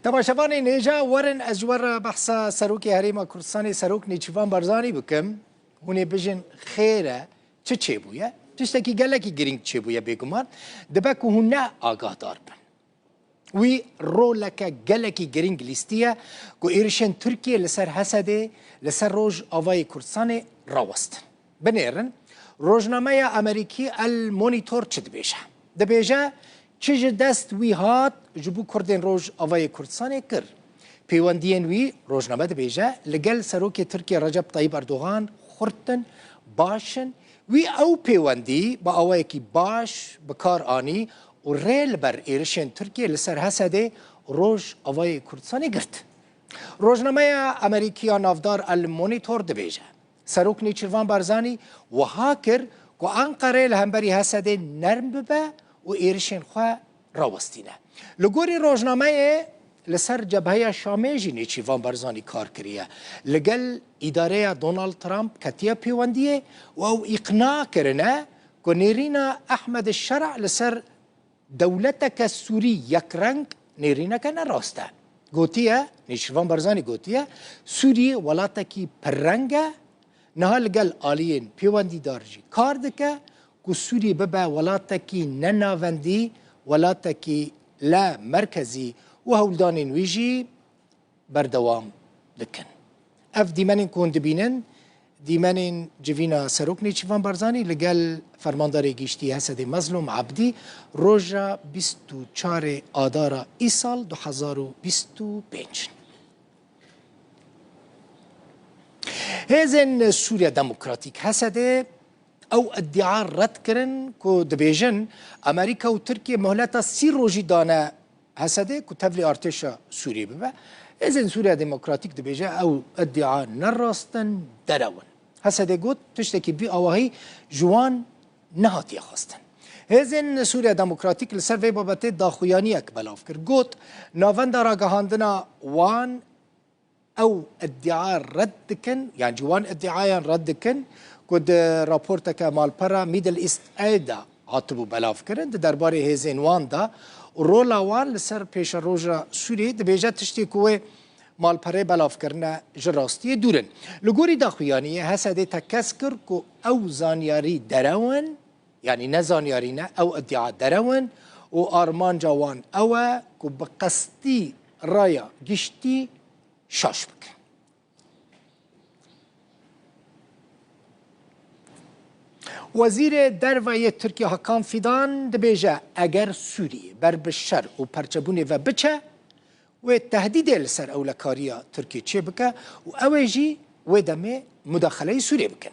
تماشاوان نیجا ورن اجور بحثا سروکی هریما کردستانی سروک نیچوان برزانی بکم هونه بجن خیره چه بویه؟ تشتکی گلکی گرینگ چه بویه بگمان دبکو هونه آگاه دار بن وی رولکا گلکی گرینگ لیستیه که ایرشن ترکیه لسر حسده لسر روش آوای کردستانی راوستن بنیرن روزنامه امریکی المونیتور چه دبیجه چیج دست وی هات جبو کردن روز آوای کردستانی کر پیوندین وی روزنامه دبیجه لگل سروک ترکیه رجب طیب اردوغان خورتن باشن وی او پیوندی با آوای کی باش بکار آنی و ریل بر ایرشن ترکیه لسر حسده روز آوای کردستانی گرد روزنامه امریکی نافدار المونیتور دبیجه سروک نیچروان برزانی و هاکر که انقره لهمبری حسده نرم ببه و ایرشن خواه راوستینه لگوری روزنامه لسر جبهه شامی جی نیچروان برزانی کار کریه لگل اداره دونالد ترامپ کتیه پیوندیه و او اقناع کرنه که نیرینا احمد الشرع لسر دولتک سوری یک رنگ نیرینا که نراسته گوتیه نیچروان برزانی گوتیه سوری ولاتکی پررنگه نها لگل آلین پیوندی دارجی کار دکه که سوری ببه ولاتکی نناوندی ولاتکی لا مرکزی و هولدانین ویجی بردوام دکن اف دیمنین کون دبینن دیمنین جوینا سروک نیچوان برزانی لگل فرماندار گیشتی حسد مظلوم عبدی روژا 24 آدار ای سال 2025 هزن سوریا دموکراتیک حسده او ادعا رد کرن که دبیجن امریکا و ترکیه مهلتا 30 روزی دانه حسده که تفلی ارتشا سوریه ببه ازن سوریا دموکراتیک دبیجه او ادعا نراستن درون حسده گوت تشتکی بی آواهی جوان نهاتی خواستن ازن سوریا دموکراتیک لسر وی بابته داخویانی اک بلاف کر گوت ناوند راگهاندنا وان او ادعا رد کن یعنی جوان ادعایا رد کن کد راپورتک مالپرا میدل ایست ایدا هاتبو بلاف کرن درباره هزین وان دا رولا وان لسر پیش روژا سوری دبیجه تشتی کوه مالپره بلاف کرنه جراستی دورن لگوری داخویانی حسده تکس کر که او زانیاری درون یعنی نزانیاری نه او ادعا درون و آرمان جوان او که بقصدی رایا گشتی شاش بکن وزیر دروای ترکیه حکام فیدان دبیجه اگر سوریه بر بشر و پرچبونه و بچه و تهدید لسر اولکاریا ترکیه چه بکه و اوجی و دمه مداخله سوریه بکن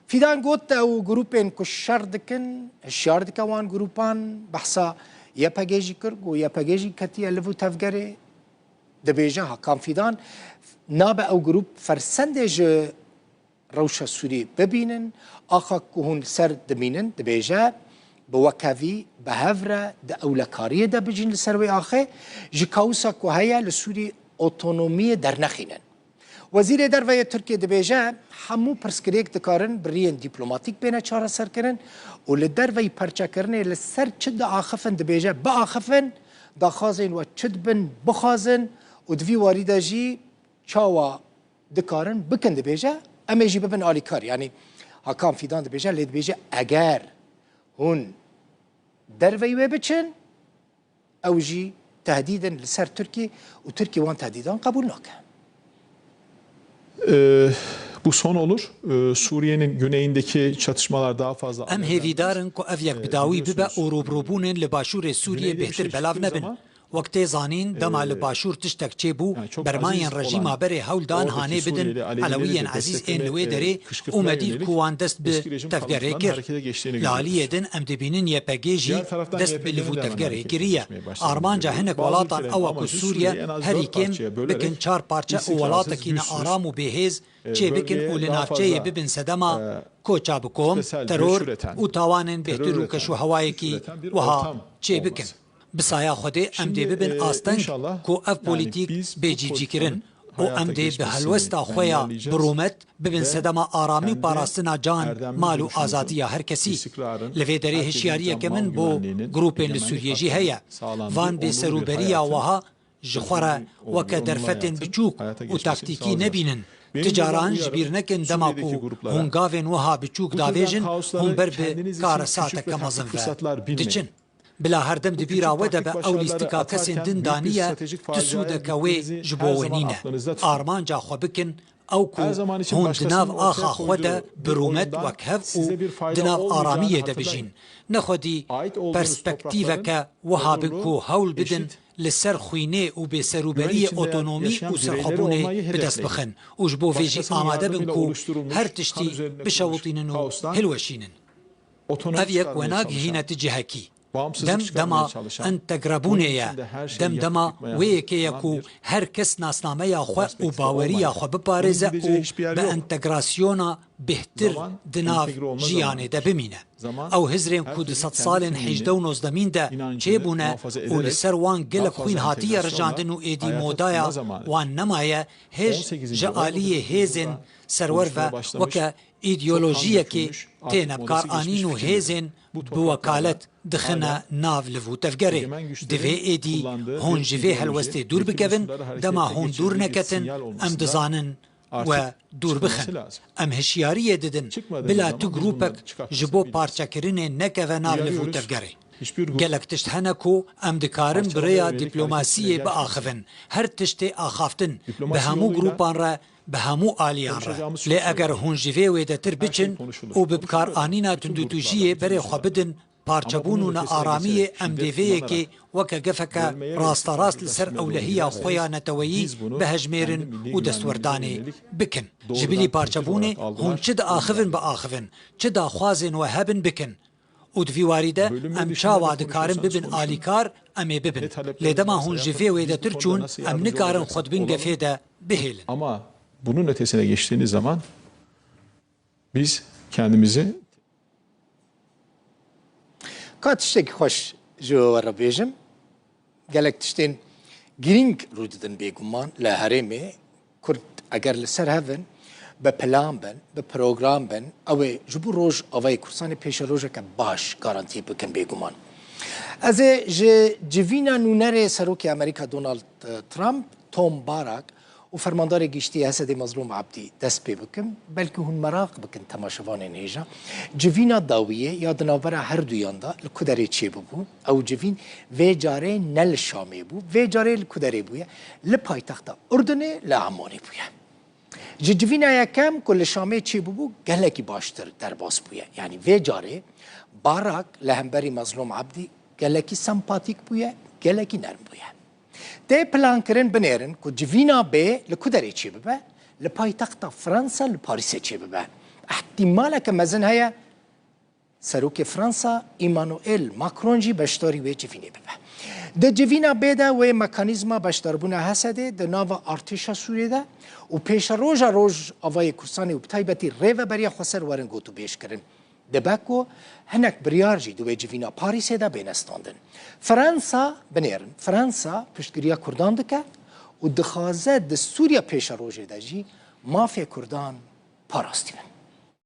فیدان گوت او گروپین که شر دکن شار دکوان گروپان بحثا یا پگیجی کرد و یا پگیجی کتیه لفو تفگره دبیجه حکام فیدان ناب او گروپ فرسندج روشا سوری ببینن آخا که هون سر دمینن دبیجه بوکاوی بهفره ده اولکاریه ده بجین لسروی آخه جکاوسا که هیا لسوری اوتونومی در نخینن وزیر دروی ترکیه دبیجه همو پرسکریک دکارن برین دیپلوماتیک بینه چاره سر کرن و لدروی پرچه کرنه لسر چد آخفن دبیجه با آخفن دا خازن و چد بن بخازن و دوی واریده جی چاوا دکارن بکن دبیجه اما جی ببن آلیکار یعنی حکام فیدان دبیجه لید بیجه اگر هون دروی بچن او جی تهدیدن لسر ترکی و ترکی وان تهدیدان قبول نکن Bu son olur. Suriye'nin güneyindeki çatışmalar daha fazla. Em hêvîdarin ku ev yekbidawî bibe û rûbirûbûnên li başûrê Sûriyê bêhtir belav nebin. Wektê zanîn dema li başûr tiştek çêbû bermayên rejîma berê hewldan hanê bidin Elewiyên ezîz ên li wê derê û medîr ku wan dest bi tevgerê kir. Li aliyê din em dibînin YPG jî dest bi livû tevgerê kiriye. Armanca hinek welatan ew ku Sûriye herî kêm bikin çar parçe û welatekî nearam û bêhêz çêbikin û li navçeyê bibin sedema koça bi kom, teror û tawanên bêhtir û keşûhewayekî wiha çêbikin. بسایا خودی ام دی ببین آستنگ کو اف پولیتیک بیجیجی کرن و ام دی به هلوستا خویا برومت ببین صدما آرامی و پاراستنا جان مال و آزادی هر کسی لوی دری هشیاریه که من بو گروپین لسوریه جی هیا وان بی سروبریا وها جخورا وکه درفتن بچوک و تاکتیکی نبینن تجاران جبیر نکن دماکو هنگاوین وها بچوک داویجن هم بر به کار ساعت کمازن و دچن بلا هردم دبیرا وده به اولیستیکا کسین دندانیه تسودکوی جبوونینه آرمان جا خو بکن او کو هون دناو آخا خوده برومت وکهف و دناو آرامیه ده بجین نخودی پرسپکتیوه که وها بکو هول بدن لسر خوینه و به سروبری اوتونومی و سرخبونه بدست بخن و جبو ویجی آماده بن کو هر تشتی بشوطینن و هلوشینن اویک وناگ هینت جهکی دم دما انتگرابونه دم دما ویکی یکو هر کس ناسنامه یا خو و باوری یا خو بپارزه و به انتگراسیونا بهتر دناف جیانه ده بمینه او هزرین کود 100 سالن 18 و 19 ده چه بونه و لسر وان گلک خوین هاتیه رجاندن و ایدی مودایا وان نمایه هج جعالی هیزن سرور و وکه ایدئولوژیه که تینبکار آنین و هیزن بوکالت دخنا ناو لفو تفگره دوی ایدی هون جوی هلوسته دور بکوین دما هون دور نکتن ام دزانن و دور بخن ام هشیاریه ددن بلا تو گروپک جبو پارچکرین نکوه ناو لفو تفگره گلک تشت هنکو ام دکارن بریا دیپلوماسیه با آخفن هر تشت آخافتن به همو گروپان را به همو آلیان را لی اگر هون جوی ویده تر بچن و ببکار آنینا تندوتوجیه بره خوابدن پارچبونونا آرامیه ام دیویه که وکا گفکا راست راست لسر اولهیه خویا نتویی به هجمیرن و دستوردانه بکن جبلی پارچبونه هون چه دا آخفن با آخفن چه دا خوازن و هبن بکن و دوی واریده ام چاوا دکارن ببن آلیکار امی ببن لیدما هون جوی ویده تر چون ام نکارن خود بین گفیده بهیلن. Ama bunun ötesine geçtiğiniz zaman biz kendimizi Ka tiştekî xweş ji we re bêjim gelek tiştên girîng rû didin bêguman li herêmê Kurd eger li ser hevin bi plan bin bi program bin ew ê ji bo roj avayê Kurdistanê pêşe rojeke baş garantî bikin bêguman. Ez ê ji civîna nûnerê Serokê Amerîka Donald Trump Tom Barak و فرماندار گشتی اسد مظلوم عبدی دست پی بکم بلکه هون مراق بکن تماشاوان نیجا جوینا داویه یا دناور هر دویان دا لکدره چی ببو او جوین و جاره نل شامی بو و جاره لکدره بویه لپایتخت اردنه لعمانی بویه جوینا یکم کل شامی چی ببو گلکی باشتر در باس بویه یعنی و جاره باراک لهمبری مظلوم عبدی گلکی سمپاتیک بویه گلکی نرم بویه ده پلان کرن بنیرن که جوینا به لکدری چی ببه لپایتخت فرانسا لپاریس چی ببه احتماله که مزن هیا سروک فرانسا ایمانوئل ماکرون جی بشتاری و جوینی ببه ده جوینا به ده و مکانیزما بشتاربونه هسته ده ناو ارتشا سوریه ده و پیش روز آوای کورسانی و بتایبتی ریو بریا خسر ورن گوتو بیش کرن دبکو هنک بریارجی دو جوینا پاریس ده بینستاندن فرانسا بنیرن فرانسا پشتگیریا کردان دکه و دخوازه د سوریا پیش روژه ده جی مافیا کردان پاراستی بن